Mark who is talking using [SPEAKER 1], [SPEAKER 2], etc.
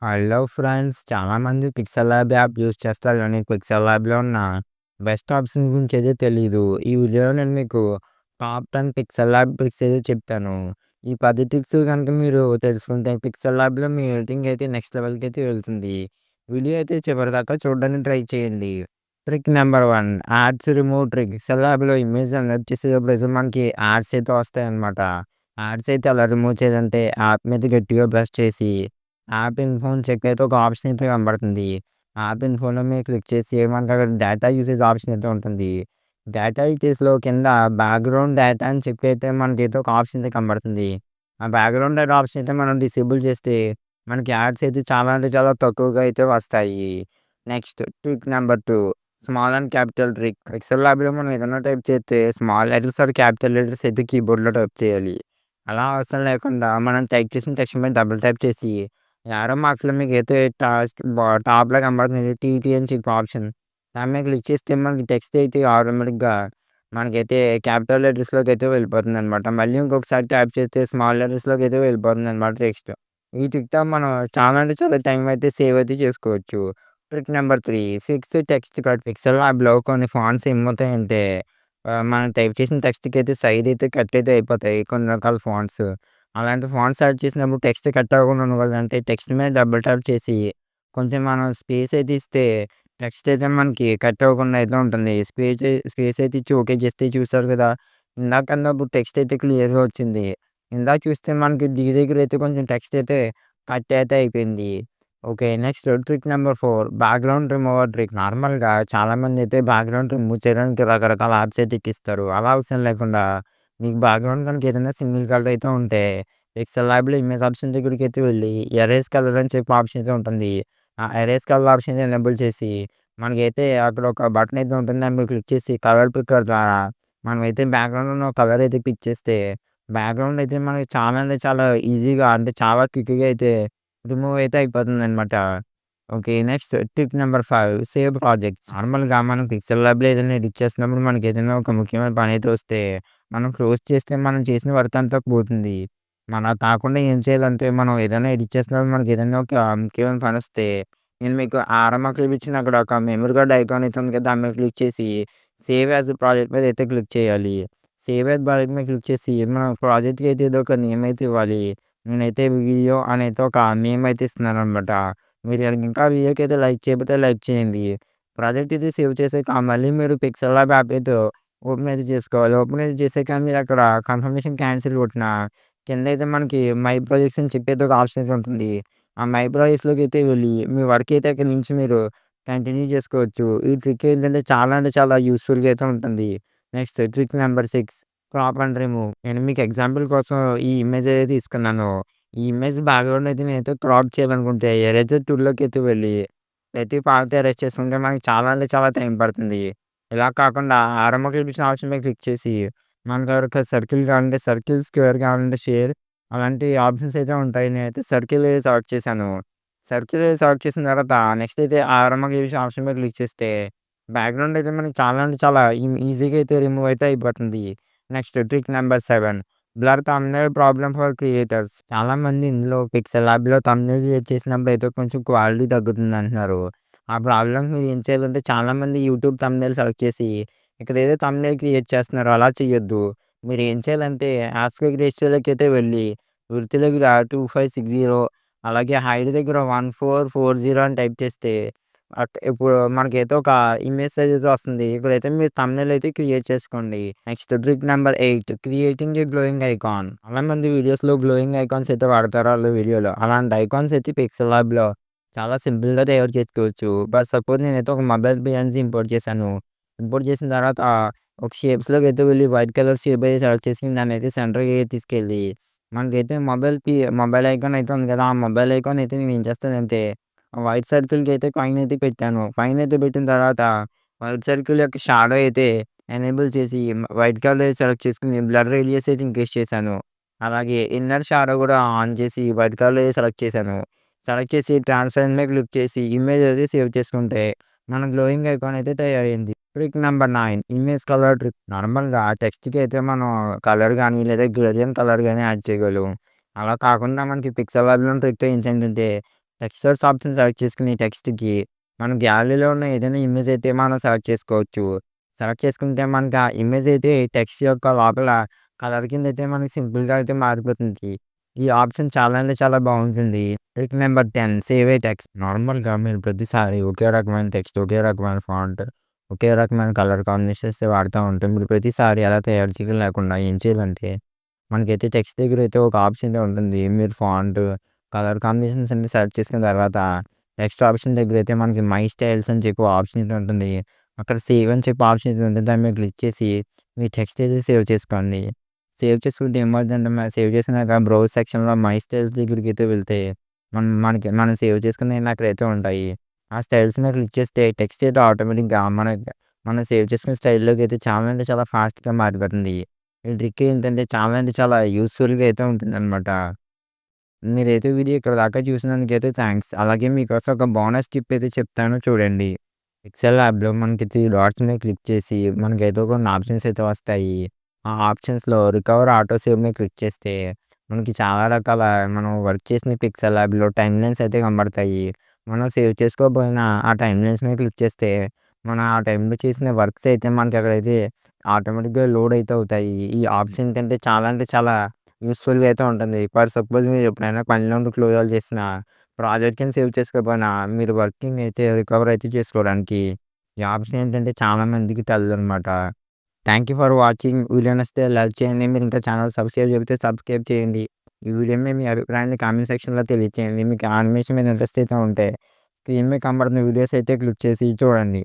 [SPEAKER 1] Hello friends! చాలామంది pixel lab app use చేస్తారు గానీ, పిక్సెల్ ల్యాబ్‌లో ఉన్న బెస్ట్ ఆప్షన్ గురించి అయితే తెలీదు. ఈ వీడియోలో నేను మీకు టాప్ 10 పిక్సెల్ ల్యాబ్ ట్రిక్స్ అయితే చెప్తాను. ఈ 10 ట్రిక్స్ గనుక మీరు తెలుసుకుంటే పిక్సెల్ ల్యాబ్‌లో మీ ఎడిటింగ్ అయితే నెక్స్ట్ లెవెల్‌కైతే వెళ్తుంది. వీడియో అయితే చివరిదాకా చూడడానికి ట్రై చేయండి. Trick number 1 ads remove trick. Pixel ల్యాబ్‌లో ఇమేజ్ జనరేట్ చేసేటప్పుడు అయితే మనకి యాడ్స్ అయితే వస్తాయన్నమాట. యాడ్స్ అయితే ఎలా రిమూవ్ చేయాలంటే యాప్ మీద గట్టిగా ప్రెస్ చేసి యాప్ ఇన్ఫోని చెక్ అయితే ఒక ఆప్షన్ అయితే కనబడుతుంది. యాప్ ఇన్ఫోలో మీరు క్లిక్ చేసి మనకు అక్కడ డేటా యూసేజ్ ఆప్షన్ అయితే ఉంటుంది. డేటా యూసేజ్‌లో కింద బ్యాక్‌గ్రౌండ్ డేటా అని చెప్పి అయితే మనకైతే ఒక ఆప్షన్ అయితే కనబడుతుంది. ఆ బ్యాక్‌గ్రౌండ్ డేటా ఆప్షన్ అయితే మనం డిసేబుల్ చేస్తే మనకి యాడ్స్ అయితే చాలా అంటే చాలా తక్కువగా అయితే వస్తాయి. Next trick number 2 small and capital trick. Excel ల్యాబ్‌లో మనం ఏదైనా టైప్ చేస్తే small letters or capital letters అయితే కీబోర్డ్‌లో టైప్ చేయాలి. అలా అవసరం లేకుండా మనం టైప్ చేసిన టెక్స్ట్ మీద డబుల్ టైప్ చేసి యారో మార్క్స్‌లో మీకైతే టాప్‌లో కనబడుతుంది టీటీ అని చెప్పి ఆప్షన్. దాని మీద క్లిక్ చేస్తే మనకి టెక్స్ట్ అయితే ఆటోమేటిక్‌గా మనకైతే క్యాపిటల్ లెటర్స్‌లోకి అయితే వెళ్ళిపోతుందనమాట. మళ్ళీ ఇంకొకసారి టైప్ చేస్తే స్మాల్ లెటర్స్‌లోకి అయితే వెళ్ళిపోతుందనమాట టెక్స్ట్. ఈ ట్రిక్‌తో మనం చాలా అంటే చాలా టైం అయితే సేవ్ అయితే చేసుకోవచ్చు. Trick number 3 fix text cut. Pixel ల్యాబ్‌లో కొన్ని ఫాంట్స్ ఏమవుతాయంటే మనం టైప్ చేసిన టెక్స్ట్‌కి అయితే సైడ్ అయితే కట్ అయితే అయిపోతాయి కొన్ని రకాల ఫాంట్స్. అలాంటి ఫాంట్స్ సెర్చ్ చేసినప్పుడు టెక్స్ట్ కట్ అవ్వకుండా ఉండాలంటే టెక్స్ట్ మీద డబుల్ ట్యాప్ చేసి కొంచెం మనం స్పేస్ అయితే ఇస్తే టెక్స్ట్ అయితే మనకి కట్ అవ్వకుండా అయితే ఉంటుంది. స్పేస్ అయితే ఇచ్చి ఓకే చేస్తే చూసారు కదా! ఇందాకన్నప్పుడు టెక్స్ట్ అయితే క్లియర్‌గా వచ్చింది. ఇందాక చూస్తే మనకి దగ్గర అయితే కొంచెం టెక్స్ట్ అయితే కట్ అయితే అయిపోయింది. Okay. Next trick number 4 background remover trick. నార్మల్‌గా చాలామంది అయితే బ్యాక్‌గ్రౌండ్ రిమూవ్ చేయడానికి రకరకాల యాప్స్ అయితే ఎక్కిస్తారు. అలా అవసరం లేకుండా మీకు బ్యాక్‌గ్రౌండ్ కనుక ఏదైనా సింగిల్ కలర్ అయితే ఉంటే పిక్సెల్ ల్యాబ్‌లో ఇమేజ్ ఆప్షన్ దగ్గరికైతే వెళ్లి ఎరేజ్ కలర్ అని చెప్పి ఆప్షన్ అయితే ఉంటుంది. ఆ ఎరేజ్ కలర్ ఆప్షన్ అయితే ఎనేబుల్ చేసి మనకైతే అక్కడ ఒక బటన్ అయితే ఉంటుంది. దాని మీద క్లిక్ చేసి కలర్ పిక్కర్ ద్వారా మనమైతే బ్యాక్‌గ్రౌండ్‌లో ఉన్న కలర్ అయితే పిక్ చేస్తే బ్యాక్‌గ్రౌండ్ అయితే మనకి చాలా అంటే చాలా ఈజీగా అంటే చాలా క్విక్‌గా అయితే రిమూవ్ అయితే అయిపోతుందనమాట. Okay. Next tip number 5 save projects. నార్మల్‌గా మనం పిక్సెల్ ల్యాబ్‌లో ఏదైనా ఎడిట్ చేస్తున్నప్పుడు మనకేదైనా ఒక ముఖ్యమైన పనైతే వస్తే మనం క్లోజ్ చేస్తే మనం చేసిన వర్క్ అంతా పోతుంది. అలా కాకుండా ఏం చేయాలంటే మనం ఏదైనా ఎడిట్ చేస్తున్నప్పుడు మనకేదైనా ఒక ముఖ్యమైన పనొస్తే నేను మీకు ఆరో మార్క్ చూపించిన అక్కడ ఒక మెమరీ కార్డ్ ఐకాన్ అయితే ఉంది కదా! దాని మీద క్లిక్ చేసి సేవ్ యాస్ ప్రాజెక్ట్ మీద అయితే క్లిక్ చేయాలి. సేవ్ యాస్ ప్రాజెక్ట్ మీద క్లిక్ చేసి మన ప్రాజెక్ట్‌కి అయితే ఏదో ఒక నేమ్ అయితే ఇవ్వాలి. నేనైతే వీడియో అనైతే ఒక నేమ్ అయితే ఇస్తున్నాననమాట. మీరు ఇంకా వీడియోకైతే లైక్ చేయకపోతే లైక్ చేయండి. ప్రాజెక్ట్ అయితే సేవ్ చేసాక మళ్ళీ మీరు పిక్సెల్ ల్యాబ్ యాప్ అయితే ఓపెన్ అయితే చేసుకోవాలి. ఓపెన్ అయితే చేసాక మీరు అక్కడ కన్ఫర్మేషన్ క్యాన్సిల్ కొట్టిన కిందైతే మనకి మై ప్రాజెక్ట్స్ అని చెప్పేసి ఒక ఆప్షన్ అయితే ఉంటుంది. ఆ మై ప్రాజెక్ట్స్‌లోకి అయితే వెళ్ళి మీ వర్క్ అయితే అక్కడి నుంచి మీరు కంటిన్యూ చేసుకోవచ్చు. ఈ ట్రిక్ ఏంటంటే చాలా అంటే చాలా యూజ్‌ఫుల్‌గా అయితే ఉంటుంది. Next trick number 6 crop and remove. నేను మీకు ఎగ్జాంపుల్ కోసం ఈ ఇమేజ్ అయితే తీసుకున్నాను. ఈ ఇమేజ్ బ్యాక్‌గ్రౌండ్ అయితే నేనైతే క్రాప్ చేయాలనుకుంటే ఎరేజర్ టూల్‌లోకి అయితే వెళ్ళి ప్రతి పార్ట్ ఎరేజ్ చేసుకుంటే మనకి చాలా అంటే చాలా టైం పడుతుంది. ఇలా కాకుండా ఆరంభ చూపించిన ఆప్షన్ మీద క్లిక్ చేసి మనకు ఒక సర్కిల్ కావాలంటే సర్కిల్, స్క్వేర్ కావాలంటే షేర్ అలాంటి ఆప్షన్స్ అయితే ఉంటాయి. నేనైతే సర్కిల్ సెలెక్ట్ చేశాను. సర్కిల్ సెలెక్ట్ చేసిన తర్వాత నెక్స్ట్ అయితే ఆరంభ చూపించిన ఆప్షన్ మీద క్లిక్ చేస్తే బ్యాక్‌గ్రౌండ్ అయితే మనకి చాలా అంటే చాలా ఈజీగా అయితే రిమూవ్ అయితే అయిపోతుంది. Next trick number 7 blur thumbnail problem for creators. చాలామంది ఇందులో పిక్సెల్ ల్యాబ్‌లో థంబ్‌నెయిల్ క్రియేట్ చేసినప్పుడు అయితే కొంచెం క్వాలిటీ తగ్గుతుందంటున్నారు. ఆ ప్రాబ్లమ్‌కి మీరు ఏం చేయాలంటే చాలామంది యూట్యూబ్ థంబ్‌నెయిల్ సెలెక్ట్ చేసి ఇక్కడేదో థంబ్‌నెయిల్ క్రియేట్ చేస్తున్నారు అలా చేయొద్దు. మీరేం చేయాలంటే ఆస్పెక్ట్ రేషియోలోకైతే వెళ్ళి విడ్త్ దగ్గర 2560 అలాగే హైట్ దగ్గర 1440 అని టైప్ చేస్తే ఇప్పుడు మనకైతే ఒక ఇమేజ్ సైజ్ వస్తుంది. ఇక్కడైతే మీరు థంబ్‌నెయిల్ అయితే క్రియేట్ చేసుకోండి. Next trick number 8 creating a glowing icon. చాలా మంది వీడియోస్‌లో గ్లోయింగ్ ఐకాన్స్ అయితే వాడతారు ఆళ్ళ వీడియోలో. అలాంటి ఐకాన్స్ అయితే పిక్సెల్ ల్యాబ్‌లో చాలా సింపుల్‌గా తయారు చేసుకోవచ్చు. బట్ సపోజ్ నేనైతే ఒక మొబైల్ పిఎన్జీ ఇంపోర్ట్ చేశాను. ఇంపోర్ట్ చేసిన తర్వాత ఒక షేప్స్‌లోకి వెళ్ళి వైట్ కలర్ షేప్ అయితే సెలెక్ట్ చేసి దాన్నైతే సెంటర్‌కి తీసుకెళ్ళి మనకైతే మొబైల్ ఐకాన్ అయితే ఉంది కదా! ఆ మొబైల్ ఐకాన్ అయితే నేను ఏం చేస్తానంటే వైట్ సర్కిల్‌కి అయితే కాయిన్ అయితే పెట్టాను. కాయిన్ అయితే పెట్టిన తర్వాత వైట్ సర్కిల్ యొక్క షాడో అయితే ఎనేబుల్ చేసి వైట్ కలర్ సెలెక్ట్ చేసుకొని బ్లర్ రేడియస్ అయితే ఇంక్రీజ్ చేశాను. అలాగే ఇన్నర్ షాడో కూడా ఆన్ చేసి వైట్ కలర్ సెలెక్ట్ చేశాను. సెలెక్ట్ చేసి ట్రాన్స్‌పరెంట్ మీద క్లిక్ చేసి ఇమేజ్ అయితే సేవ్ చేసుకుంటే మన గ్లోయింగ్ ఐకాన్ అయితే తయారైంది. Trick number 9 image colour trick. నార్మల్‌గా టెక్స్ట్‌కి అయితే మనం కలర్ గాని లేదా గ్రేడియంట్ కలర్ గాని యాడ్ చేయగలం. అలా కాకుండా మనకి పిక్సెల్ ల్యాబ్‌లో ట్రిక్ ఏంటంటే టెక్స్ట్ సోర్స్ ఆప్షన్ సెలెక్ట్ చేసుకొని టెక్స్ట్‌కి మనం గ్యాలరీలో ఉన్న ఏదైనా ఇమేజ్ అయితే మనం సెలెక్ట్ చేసుకోవచ్చు. సెలెక్ట్ చేసుకుంటే మనకి ఆ ఇమేజ్ అయితే టెక్స్ట్ యొక్క లోపల కలర్ కిందయితే మనకి సింపుల్‌గా అయితే మారిపోతుంది. ఈ ఆప్షన్ చాలా అంటే చాలా బావుంటుంది. Trick number 10 save a text. నార్మల్‌గా మీరు ప్రతిసారి ఒకే రకమైన టెక్స్ట్, ఒకే రకమైన ఫాంట్, ఒకే రకమైన కలర్ కాంబినేషన్స్ వాడుతా ఉంటే మీరు ప్రతిసారి ఎలా తయారు చేయడం లేకుండా ఏం చేయాలంటే మనకైతే టెక్స్ట్ దగ్గరైతే ఒక ఆప్షన్ అయితే ఉంటుంది. మీరు ఫాంట్, కలర్ కాంబినేషన్స్ అన్నీ సెలెక్ట్ చేసుకున్న తర్వాత నెక్స్ట్ ఆప్షన్ దగ్గరైతే మనకి మై స్టైల్స్ అని చెప్పి ఆప్షన్ అయితే ఉంటుంది. అక్కడ సేవ్ అని చెప్పి ఆప్షన్ అయితే ఉంటుంది. దాని మీద క్లిక్ చేసి మీ టెక్స్ట్ అయితే సేవ్ చేసుకోండి. సేవ్ చేసుకుంటే ఏమవుతుందంటే సేవ్ చేసినాక బ్రౌజ్ సెక్షన్‌లో మై స్టైల్స్ దగ్గరికైతే వెళ్తే మనం సేవ్ చేసుకున్నయన్నీ అక్కడైతే ఉంటాయి. ఆ స్టైల్స్ మీద క్లిక్ చేస్తే టెక్స్ట్ అయితే ఆటోమేటిక్‌గా మనం సేవ్ చేసుకున్న స్టైల్‌లోకి అయితే చాలా అంటే చాలా ఫాస్ట్‌గా మారిపోతుంది. ఈ ట్రిక్ ఏంటంటే చాలా అంటే చాలా యూజ్‌ఫుల్‌గా అయితే ఉంటుందనమాట. మీరైతే వీడియో ఇక్కడ దాకా చూసినందుకైతే థాంక్స్. అలాగే మీకోసం ఒక బోనస్ టిప్ అయితే చెప్తాను చూడండి. ఎక్సెల్ యాప్‌లో మనకి 3 డాట్స్ మీద క్లిక్ చేసి మనకైతే కొన్ని ఆప్షన్స్ అయితే వస్తాయి. ఆ ఆప్షన్స్‌లో రికవర్ ఆటో సేవ్ మీద క్లిక్ చేస్తే మనకి చాలా రకాల మనం వర్క్ చేసిన పిక్సెల్ యాప్‌లో టైమ్‌లైన్స్ అయితే కనబడతాయి. మనం సేవ్ చేసుకోకపోయినా ఆ టైమ్‌లైన్స్ మీద క్లిక్ చేస్తే మనం ఆ టైంలో చేసిన వర్క్స్ అయితే మనకి అక్కడైతే ఆటోమేటిక్‌గా లోడ్ అయితే అవుతాయి. ఈ ఆప్షన్ ఏంటంటే చాలా అంటే చాలా యూజ్‌ఫుల్‌గా అయితే ఉంటుంది. ఫర్ సపోజ్ మీరు ఎప్పుడైనా పనిలో ఉండి క్లోజర్ చేసిన ప్రాజెక్ట్‌ని సేవ్ చేసుకోకపోయినా మీరు వర్కింగ్ అయితే రికవర్ అయితే చేసుకోవడానికి ఈ ఆప్షన్ ఏంటంటే చాలా మందికి తెలదనమాట. Thank you for watching. Video నచ్చితే లైక్ చేయండి. మీరు ఇంకా ఛానల్ సబ్స్క్రైబ్ చేయకపోతే సబ్స్క్రైబ్ చేయండి. ఈ వీడియో మీద మీ అభిప్రాయాన్ని కామెంట్ సెక్షన్‌లో తెలియచేయండి. మీకు యానిమేషన్ మీద ఇంట్రెస్ట్ అయితే ఉంటే స్క్రీన్ మీద కనబడుతున్న వీడియోస్ అయితే క్లిక్ చేసి చూడండి.